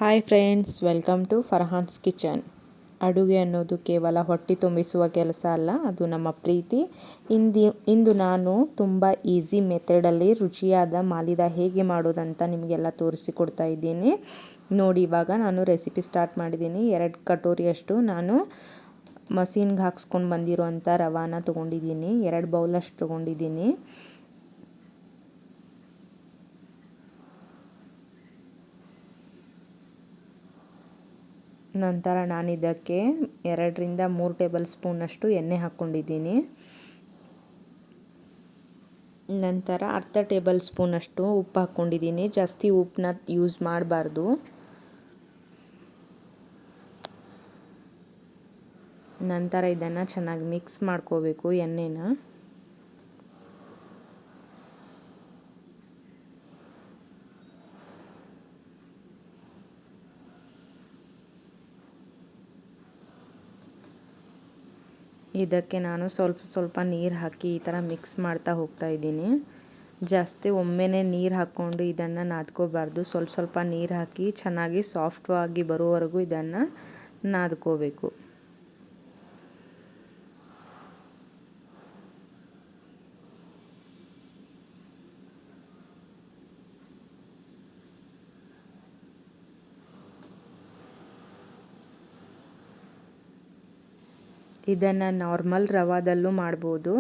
Hi friends, welcome to Farhan's kitchen. ಅಡುಗೆ ಅನ್ನೋದು ಕೇವಲ ಹೊಟ್ಟೆ ತುಂಬಿಸುವ ಕೆಲಸ ಅಲ್ಲ, ಅದು ನಮ್ಮ ಪ್ರೀತಿ. ಇಂದು ನಾನು ತುಂಬ ಈಸಿ ಮೆಥಡಲ್ಲಿ ರುಚಿಯಾದ ಮಾಲಿದ ಹೇಗೆ ಮಾಡೋದಂತ ನಿಮಗೆಲ್ಲ ತೋರಿಸಿಕೊಡ್ತಾ ಇದ್ದೀನಿ. ನೋಡಿ, ಇವಾಗ ನಾನು ರೆಸಿಪಿ ಸ್ಟಾರ್ಟ್ ಮಾಡಿದ್ದೀನಿ. 2 ಕಟೋರಿಯಷ್ಟು ನಾನು ಮಸೀನ್ಗೆ ಹಾಕ್ಸ್ಕೊಂಡು ಬಂದಿರೋಂಥ ರವಾನ ತೊಗೊಂಡಿದ್ದೀನಿ. 2 ಬೌಲಷ್ಟು ತೊಗೊಂಡಿದ್ದೀನಿ. ನಂತರ ನಾನು ಇದಕ್ಕೆ 2ರಿಂದ 3 ಟೇಬಲ್ ಸ್ಪೂನಷ್ಟು ಎಣ್ಣೆ ಹಾಕ್ಕೊಂಡಿದ್ದೀನಿ. ನಂತರ ಅರ್ಧ ಟೇಬಲ್ ಸ್ಪೂನಷ್ಟು ಉಪ್ಪು ಹಾಕ್ಕೊಂಡಿದ್ದೀನಿ. ಜಾಸ್ತಿ ಉಪ್ಪನ್ನ ಯೂಸ್ ಮಾಡಬಾರ್ದು. ನಂತರ ಇದನ್ನು ಚೆನ್ನಾಗಿ ಮಿಕ್ಸ್ ಮಾಡ್ಕೋಬೇಕು ಎಣ್ಣೆನ. ಇದಕ್ಕೆ ನಾನು ಸ್ವಲ್ಪ ನೀರು ಹಾಕಿ ಈ ಥರ ಮಿಕ್ಸ್ ಮಾಡ್ತಾ ಹೋಗ್ತಾ ಇದ್ದೀನಿ. ಜಾಸ್ತಿ ಒಮ್ಮೆನೇ ನೀರು ಹಾಕ್ಕೊಂಡು ಇದನ್ನು ನಾದ್ಕೋಬಾರ್ದು. ಸ್ವಲ್ಪ ನೀರು ಹಾಕಿ ಚೆನ್ನಾಗಿ ಸಾಫ್ಟ್ವಾಗಿ ಬರೋವರೆಗೂ ಇದನ್ನು ನಾದ್ಕೋಬೇಕು. ಇದನ್ನು ನಾರ್ಮಲ್ ರವಾದಲ್ಲೂ ಮಾಡ್ಬೋದು.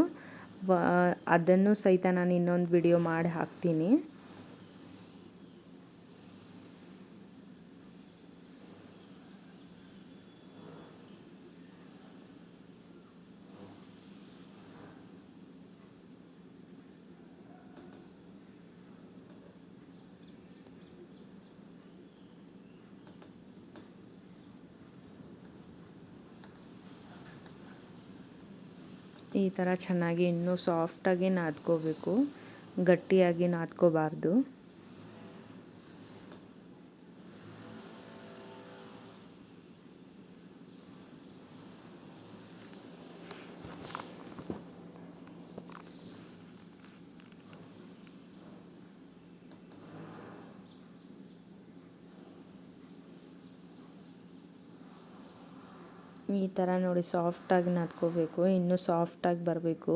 ಅದನ್ನು ಸಹಿತ ನಾನು ಇನ್ನೊಂದು ವಿಡಿಯೋ ಮಾಡಿ ಹಾಕ್ತೀನಿ. ಈ ಥರ ಚೆನ್ನಾಗಿ ಇನ್ನೂ ಸಾಫ್ಟಾಗಿ ನಾದ್ಕೋಬೇಕು, ಗಟ್ಟಿಯಾಗಿ ನಾದ್ಕೋಬಾರ್ದು. ಈ ಥರ ನೋಡಿ ಸಾಫ್ಟಾಗಿ ನಾದ್ಕೋಬೇಕು. ಇನ್ನೂ ಸಾಫ್ಟಾಗಿ ಬರಬೇಕು.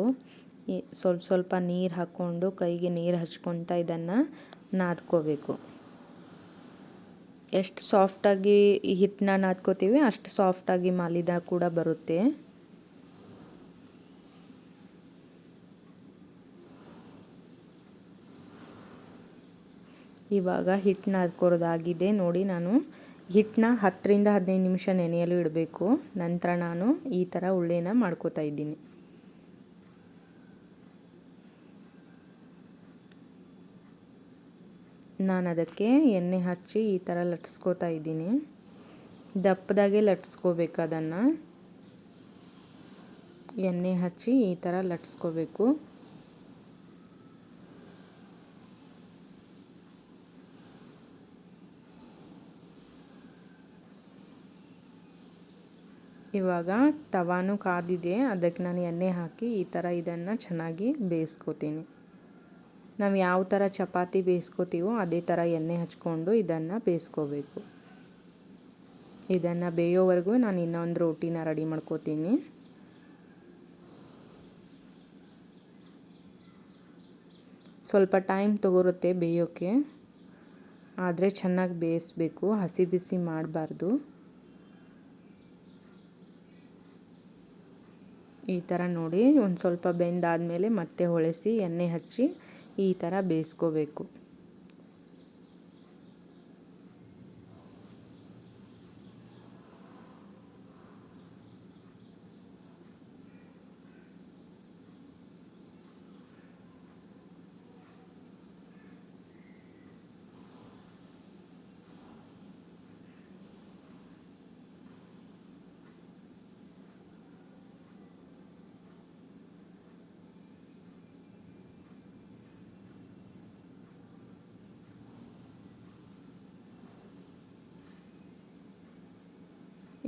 ಸ್ವಲ್ಪ ನೀರು ಹಾಕ್ಕೊಂಡು ಕೈಗೆ ನೀರು ಹಚ್ಕೊತಾ ಇದನ್ನು ನಾದ್ಕೋಬೇಕು. ಎಷ್ಟು ಸಾಫ್ಟಾಗಿ ಹಿಟ್ಟನ್ನ ನಾದ್ಕೋತೀವಿ ಅಷ್ಟು ಸಾಫ್ಟಾಗಿ ಮಾಲಿದ ಕೂಡ ಬರುತ್ತೆ. ಇವಾಗ ಹಿಟ್ಟು ನಾದ್ಕೋದಾಗಿದೆ ನೋಡಿ. ನಾನು ಹಿಟ್ಟನ್ನ 10ರಿಂದ 15 ನಿಮಿಷ ನೆನೆಯಲು ಇಡಬೇಕು. ನಂತರ ನಾನು ಈ ಥರ ಉಳ್ಳೆನ ಮಾಡ್ಕೋತಾ ಇದ್ದೀನಿ. ನಾನು ಅದಕ್ಕೆ ಎಣ್ಣೆ ಹಚ್ಚಿ ಈ ಥರ ಲಟ್ಸ್ಕೋತಾ ಇದ್ದೀನಿ. ದಪ್ಪದಾಗೆ ಲಟ್ಸ್ಕೋಬೇಕು. ಅದನ್ನು ಎಣ್ಣೆ ಹಚ್ಚಿ ಈ ಥರ ಲಟ್ಸ್ಕೋಬೇಕು. ಇವಾಗ ತವಾನು ಕಾದಿದೆ. ಅದಕ್ಕೆ ನಾನು ಎಣ್ಣೆ ಹಾಕಿ ಈ ಥರ ಇದನ್ನು ಚೆನ್ನಾಗಿ ಬೇಯಿಸ್ಕೋತೀನಿ. ನಾವು ಯಾವ ಥರ ಚಪಾತಿ ಬೇಯಿಸ್ಕೋತೀವೋ ಅದೇ ಥರ ಎಣ್ಣೆ ಹಚ್ಕೊಂಡು ಇದನ್ನು ಬೇಯಿಸ್ಕೋಬೇಕು. ಇದನ್ನು ಬೇಯೋವರೆಗೂ ನಾನು ಇನ್ನೊಂದು ರೋಟಿನ ರೆಡಿ ಮಾಡ್ಕೋತೀನಿ. ಸ್ವಲ್ಪ ಟೈಮ್ ತಗೊರುತ್ತೆ ಬೇಯೋಕ್ಕೆ, ಆದರೆ ಚೆನ್ನಾಗಿ ಬೇಯಿಸ್ಬೇಕು, ಹಸಿ ಬಿಸಿ ಮಾಡಬಾರ್ದು. ಈ ಥರ ನೋಡಿ ಒಂದು ಸ್ವಲ್ಪ ಬೆಂದಾದಮೇಲೆ ಮತ್ತೆ ಹೊಳೆಸಿ ಎಣ್ಣೆ ಹಚ್ಚಿ ಈ ಥರ ಬೇಯಿಸ್ಕೋಬೇಕು.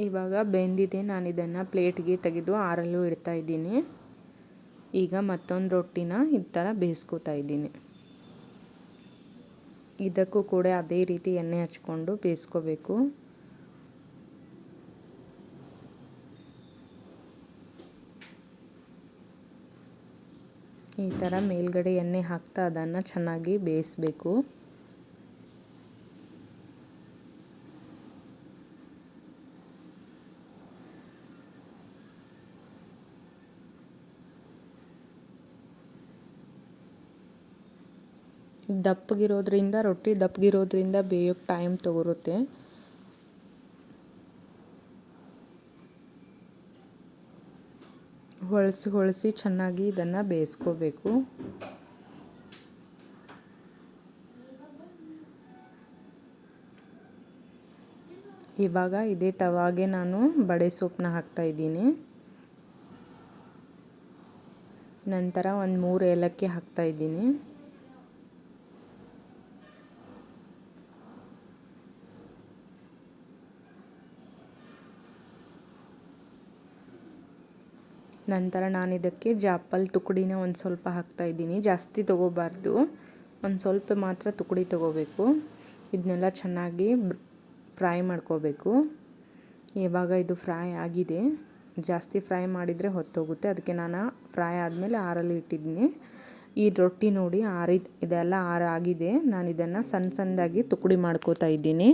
ಇವಾಗ ಬೆಂದಿದೆ. ನಾನು ಇದನ್ನು ಪ್ಲೇಟ್ಗೆ ತೆಗೆದು ಆರಲು ಇಡ್ತಾ ಇದ್ದೀನಿ. ಈಗ ಮತ್ತೊಂದು ರೊಟ್ಟಿನ ಈ ಥರ ಬೇಯಿಸ್ಕೋತಾ ಇದ್ದೀನಿ. ಇದಕ್ಕೂ ಕೂಡ ಅದೇ ರೀತಿ ಎಣ್ಣೆ ಹಚ್ಕೊಂಡು ಬೇಯಿಸ್ಕೋಬೇಕು. ಈ ಥರ ಮೇಲ್ಗಡೆ ಎಣ್ಣೆ ಹಾಕ್ತಾ ಅದನ್ನು ಚೆನ್ನಾಗಿ ಬೇಯಿಸಬೇಕು. ರೊಟ್ಟಿ ದಪ್ಪಗಿರೋದ್ರಿಂದ ಬೇಯೋಕ್ಕೆ ಟೈಮ್ ತಗೊರುತ್ತೆ. ಹೊಳಿಸಿ ಚೆನ್ನಾಗಿ ಇದನ್ನು ಬೇಯಿಸ್ಕೋಬೇಕು. ಇವಾಗ ಇದೇ ತವಾಗೆ ನಾನು ಬಡೆ ಸೊಪ್ಪನ್ನ ಹಾಕ್ತಾಯಿದ್ದೀನಿ. ನಂತರ ಒಂದು 3 ಏಲಕ್ಕಿ ಹಾಕ್ತಾಯಿದ್ದೀನಿ. ನಂತರ ನಾನು ಇದಕ್ಕೆ ಜಾಪಲ್ ತುಕಡಿನ ಒಂದು ಸ್ವಲ್ಪ ಹಾಕ್ತಾಯಿದ್ದೀನಿ. ಜಾಸ್ತಿ ತೊಗೋಬಾರ್ದು, ಒಂದು ಸ್ವಲ್ಪ ಮಾತ್ರ ತುಕಡಿ ತೊಗೋಬೇಕು. ಇದನ್ನೆಲ್ಲ ಚೆನ್ನಾಗಿ ಫ್ರೈ ಮಾಡ್ಕೋಬೇಕು. ಇವಾಗ ಇದು ಫ್ರೈ ಆಗಿದೆ. ಜಾಸ್ತಿ ಫ್ರೈ ಮಾಡಿದರೆ ಹೊತ್ತೋಗುತ್ತೆ, ಅದಕ್ಕೆ ನಾನು ಫ್ರೈ ಆದಮೇಲೆ ಆರಲ್ಲಿ ಇಟ್ಟಿದ್ದೀನಿ. ಈ ರೊಟ್ಟಿ ನೋಡಿ ಇದೆಲ್ಲ ಆಗಿದೆ. ನಾನು ಇದನ್ನು ಸಣ್ಣದಾಗಿ ತುಕಡಿ ಮಾಡ್ಕೋತಾ ಇದ್ದೀನಿ.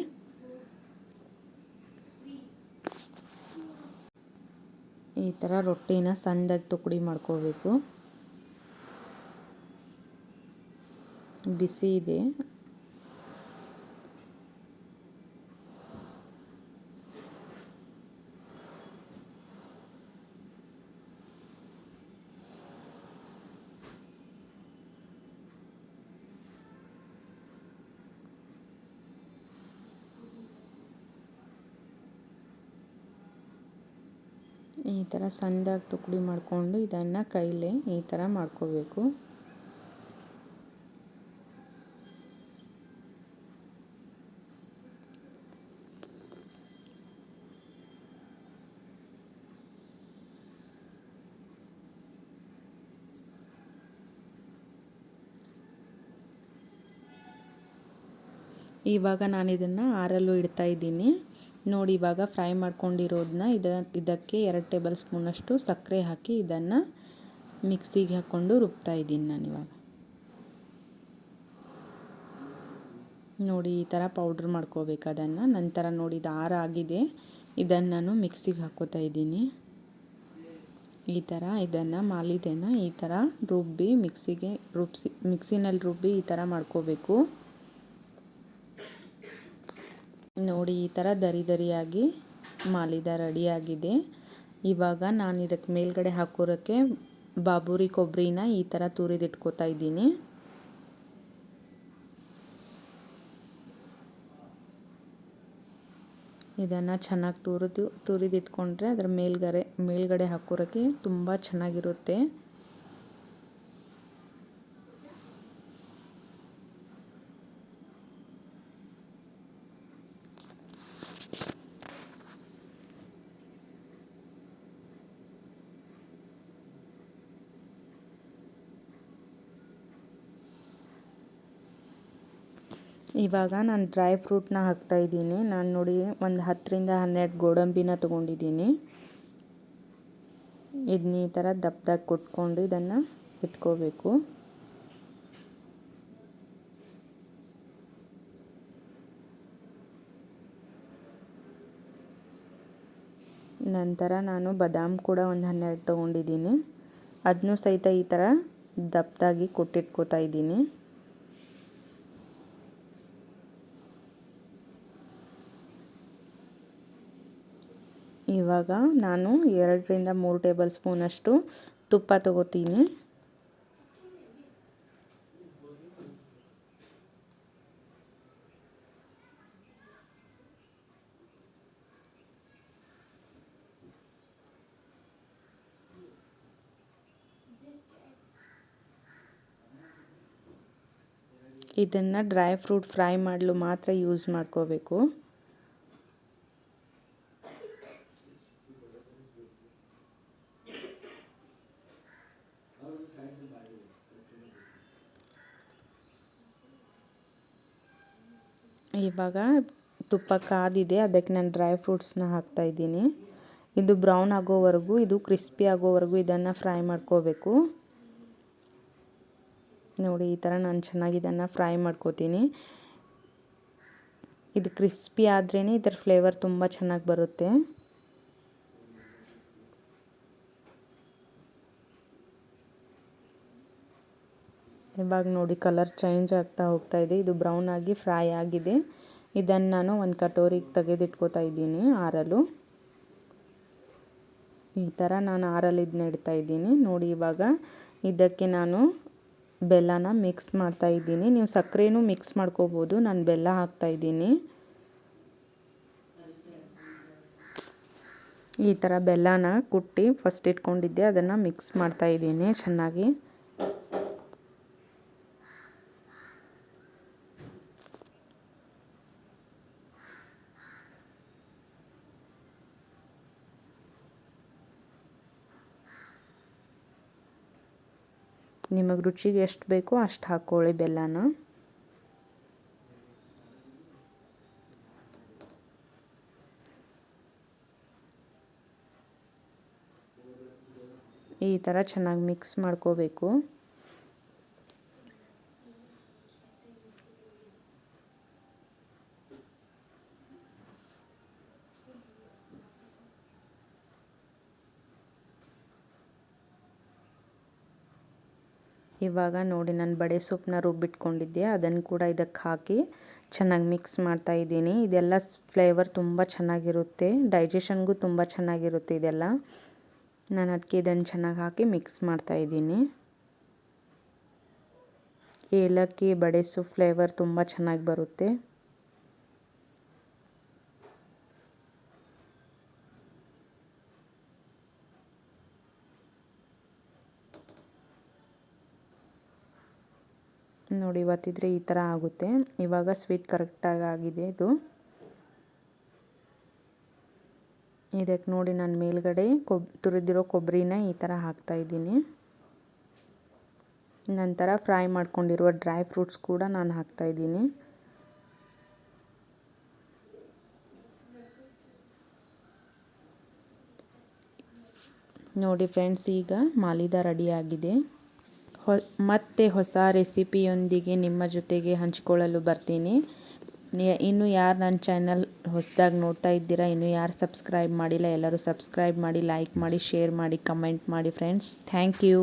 ಈ ಥರ ರೊಟ್ಟಿನ ಸಣ್ಣದಾಗಿ ತುಕಡಿ ಮಾಡ್ಕೋಬೇಕು. ಬಿಸಿ ಇದೆ. ಈ ಥರ ಸಣ್ಣದಾಗಿ ತುಕಡಿ ಮಾಡಿಕೊಂಡು ಇದನ್ನು ಕೈಲೇ ಈ ಥರ ಮಾಡ್ಕೋಬೇಕು. ಇವಾಗ ನಾನು ಇದನ್ನು ಆರಲು ಇಡ್ತಾ ಇದ್ದೀನಿ. ನೋಡಿ, ಇವಾಗ ಫ್ರೈ ಮಾಡ್ಕೊಂಡಿರೋದನ್ನ ಇದಕ್ಕೆ 2 ಟೇಬಲ್ ಸ್ಪೂನಷ್ಟು ಸಕ್ಕರೆ ಹಾಕಿ ಇದನ್ನು ಮಿಕ್ಸಿಗೆ ಹಾಕ್ಕೊಂಡು ರುಬ್ತಾ ಇದ್ದೀನಿ ನಾನಿವಾಗ. ನೋಡಿ, ಈ ಥರ ಪೌಡ್ರ್ ಮಾಡ್ಕೋಬೇಕು ಅದನ್ನು. ನಂತರ ನೋಡಿ, ಇದು ಆಗಿದೆ. ಇದನ್ನು ನಾನು ಮಿಕ್ಸಿಗೆ ಹಾಕ್ಕೋತಾ ಇದ್ದೀನಿ. ಈ ಥರ ಇದನ್ನು ಮಾಲಿದೆನ ಈ ಥರ ರುಬ್ಬಿ ಮಿಕ್ಸಿನಲ್ಲಿ ರುಬ್ಬಿ ಈ ಥರ ಮಾಡ್ಕೋಬೇಕು. ನೋಡಿ, ಈ ಥರ ದರಿಯಾಗಿ ಮಾಲಿದ ರೆಡಿಯಾಗಿದೆ. ಇವಾಗ ನಾನು ಇದಕ್ಕೆ ಮೇಲ್ಗಡೆ ಹಾಕೋರೋಕ್ಕೆ ಬಾಬೂರಿ ಕೊಬ್ಬರಿನ ಈ ಥರ ತುರಿದಿಟ್ಕೋತಾ ಇದ್ದೀನಿ. ಇದನ್ನು ಚೆನ್ನಾಗಿ ತುರಿದಿಟ್ಕೊಂಡ್ರೆ ಅದರ ಮೇಲ್ಗಡೆ ಹಾಕೋರೋಕ್ಕೆ ತುಂಬ ಚೆನ್ನಾಗಿರುತ್ತೆ. ಇವಾಗ ನಾನು ಡ್ರೈ ಫ್ರೂಟ್ನ ಹಾಕ್ತಾಯಿದ್ದೀನಿ. ನಾನು ನೋಡಿ ಒಂದು 10 ರಿಂದ 12 ಗೋಡಂಬಿನ ತೊಗೊಂಡಿದ್ದೀನಿ. ಇದನ್ನ ಈ ಥರ ದಪ್ಪದಾಗಿ ಕೊಟ್ಕೊಂಡು ಇದನ್ನು ಇಟ್ಕೋಬೇಕು. ನಂತರ ನಾನು ಬಾದಾಮ್ ಕೂಡ ಒಂದು 12 ತೊಗೊಂಡಿದ್ದೀನಿ. ಅದನ್ನೂ ಸಹಿತ ಈ ಥರ ದಪ್ಪದಾಗಿ ಕೊಟ್ಟಿಟ್ಕೋತಾ ಇದ್ದೀನಿ. ಇವಾಗ ನಾನು 2 ರಿಂದ 3 ಟೇಬಲ್ ಸ್ಪೂನಷ್ಟು ತುಪ್ಪ ತಗೋತೀನಿ. ಇದನ್ನು ಡ್ರೈ ಫ್ರೂಟ್ ಫ್ರೈ ಮಾಡಲು ಮಾತ್ರ ಯೂಸ್ ಮಾಡ್ಕೋಬೇಕು. ಇವಾಗ ತುಪ್ಪ ಕಾದಿದೆ, ಅದಕ್ಕೆ ನಾನು ಡ್ರೈ ಫ್ರೂಟ್ಸ್ನ ಹಾಕ್ತಾಯಿದ್ದೀನಿ. ಇದು ಬ್ರೌನ್ ಆಗೋವರೆಗೂ, ಇದು ಕ್ರಿಸ್ಪಿ ಆಗೋವರೆಗೂ ಇದನ್ನು ಫ್ರೈ ಮಾಡ್ಕೋಬೇಕು. ನೋಡಿ ಈ ಥರ ನಾನು ಚೆನ್ನಾಗಿ ಇದನ್ನು ಫ್ರೈ ಮಾಡ್ಕೋತೀನಿ. ಇದು ಕ್ರಿಸ್ಪಿ ಆದ್ರೇ ಇದರ ಫ್ಲೇವರ್ ತುಂಬ ಚೆನ್ನಾಗಿ ಬರುತ್ತೆ. ಇವಾಗ ನೋಡಿ ಕಲರ್ ಚೇಂಜ್ ಆಗ್ತಾ ಹೋಗ್ತಾ ಇದೆ. ಇದು ಬ್ರೌನ್ ಆಗಿ ಫ್ರೈ ಆಗಿದೆ. ಇದನ್ನು ನಾನು ಒಂದು ಕಟೋರಿಗೆ ತೆಗೆದಿಟ್ಕೋತಾ ಇದ್ದೀನಿ ಆರಲು. ಈ ಥರ ನಾನು ಆರಲ್ಲಿ ಇದನ್ನ ಇಡ್ತಾ ಇದ್ದೀನಿ. ನೋಡಿ ಇವಾಗ ಇದಕ್ಕೆ ನಾನು ಬೆಲ್ಲನ ಮಿಕ್ಸ್ ಮಾಡ್ತಾ ಇದ್ದೀನಿ. ನೀವು ಸಕ್ಕರೆನೂ ಮಿಕ್ಸ್ ಮಾಡ್ಕೋಬೋದು, ನಾನು ಬೆಲ್ಲ ಹಾಕ್ತಾಯಿದ್ದೀನಿ. ಈ ಥರ ಬೆಲ್ಲನ ಕುಟ್ಟಿ ಫಸ್ಟ್ ಇಟ್ಕೊಂಡಿದ್ದೆ, ಅದನ್ನು ಮಿಕ್ಸ್ ಮಾಡ್ತಾ ಇದ್ದೀನಿ ಚೆನ್ನಾಗಿ. ನಿಮಗೆ ರುಚಿಗೆ ಎಷ್ಟು ಬೇಕೋ ಅಷ್ಟು ಹಾಕ್ಕೊಳ್ಳಿ ಬೆಲ್ಲನ. ಈ ಥರ ಚೆನ್ನಾಗಿ ಮಿಕ್ಸ್ ಮಾಡ್ಕೋಬೇಕು. ಇವಾಗ ನೋಡಿ ನಾನು ಬಡೆ ಸೊಪ್ಪನ್ನ ರುಬ್ಬಿಟ್ಕೊಂಡಿದ್ದೆ, ಅದನ್ನು ಕೂಡ ಇದಕ್ಕೆ ಹಾಕಿ ಚೆನ್ನಾಗಿ ಮಿಕ್ಸ್ ಮಾಡ್ತಾ ಇದ್ದೀನಿ. ಇದೆಲ್ಲ ಫ್ಲೇವರ್ ತುಂಬ ಚೆನ್ನಾಗಿರುತ್ತೆ, ಡೈಜೆಷನ್ಗೂ ತುಂಬ ಚೆನ್ನಾಗಿರುತ್ತೆ ಇದೆಲ್ಲ. ನಾನು ಅದಕ್ಕೆ ಇದನ್ನು ಚೆನ್ನಾಗಿ ಹಾಕಿ ಮಿಕ್ಸ್ ಮಾಡ್ತಾ ಇದ್ದೀನಿ. ಏಲಕ್ಕಿ ಬಡೆ ಸೊಪ್ಪು ಫ್ಲೇವರ್ ತುಂಬ ಚೆನ್ನಾಗಿ ಬರುತ್ತೆ. ನೋಡಿ ಇವತ್ತಿದ್ರೆ ಈ ಥರ ಆಗುತ್ತೆ. ಇವಾಗ ಸ್ವೀಟ್ ಕರೆಕ್ಟಾಗಿ ಆಗಿದೆ ಇದು. ಇದಕ್ಕೆ ನೋಡಿ ನಾನು ಮೇಲ್ಗಡೆ ತುರಿದಿರೋ ಕೊಬ್ಬರಿನ ಈ ಥರ ಹಾಕ್ತಾಯಿದ್ದೀನಿ. ನಂತರ ಫ್ರೈ ಮಾಡ್ಕೊಂಡಿರುವ ಡ್ರೈ ಫ್ರೂಟ್ಸ್ ಕೂಡ ನಾನು ಹಾಕ್ತಾಯಿದ್ದೀನಿ. ನೋಡಿ ಫ್ರೆಂಡ್ಸ್, ಈಗ ಮಾಲಿದ ರೆಡಿಯಾಗಿದೆ. ಮತ್ತೆ ಹೊಸ ರೆಸಿಪಿಯೊಂದಿಗೆ ನಿಮ್ಮ ಜೊತೆಗೆ ಹಂಚಿಕೊಳ್ಳಲು ಬರ್ತೀನಿ. ಇನ್ನು ಯಾರು ನನ್ನ ಚಾನಲ್ ಹೊಸದಾಗಿ ನೋಡ್ತಾ ಇದ್ದೀರಾ, ಇನ್ನು ಯಾರು ಸಬ್ಸ್ಕ್ರೈಬ್ ಮಾಡಿಲ್ಲ, ಎಲ್ಲರೂ ಸಬ್ಸ್ಕ್ರೈಬ್ ಮಾಡಿ, ಲೈಕ್ ಮಾಡಿ, ಶೇರ್ ಮಾಡಿ, ಕಮೆಂಟ್ ಮಾಡಿ ಫ್ರೆಂಡ್ಸ್. Thank you.